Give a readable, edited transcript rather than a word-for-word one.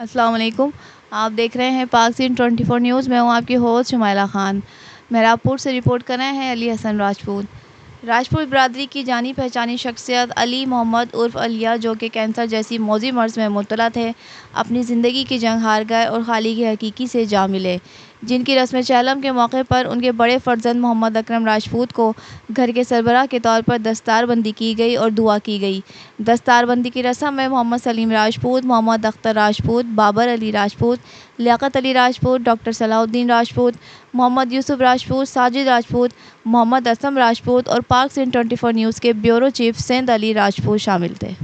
अस्सलाम वालेकुम। आप देख रहे हैं पाक सीन 24 न्यूज़। मैं हूं आपकी होस्ट शुमाइला ख़ान। मेहराबपुर से रिपोर्ट कर रहे हैं अली हसन राजपूत। राजपूत बरादरी की जानी पहचानी शख्सियत अली मोहम्मद उर्फ अलिया, जो कि कैंसर जैसी मौजी मर्ज़ में मुब्तला थे, अपनी ज़िंदगी की जंग हार गए और खालिक हकीकी से जा मिले, जिनकी रस्म चहलम के मौके पर उनके बड़े फ़र्जंद मोहम्मद अकरम राजपूत को घर के सरबराह के तौर पर दस्तारबंदी की गई और दुआ की गई। दस्तारबंदी की रस्म में मोहम्मद सलीम राजपूत, मोहम्मद अख्तर राजपूत, बाबर अली राजपूत, लियाकत अली राजपूत, डॉक्टर सलाहुद्दीन राजपूत, मोहम्मद यूसुफ राजपूत, साजिद राजपूत, मोहम्मद असम राजपूत और पाक सिंध 24 न्यूज़ के ब्यूरो चीफ सिंध अली राजपूत शामिल थे।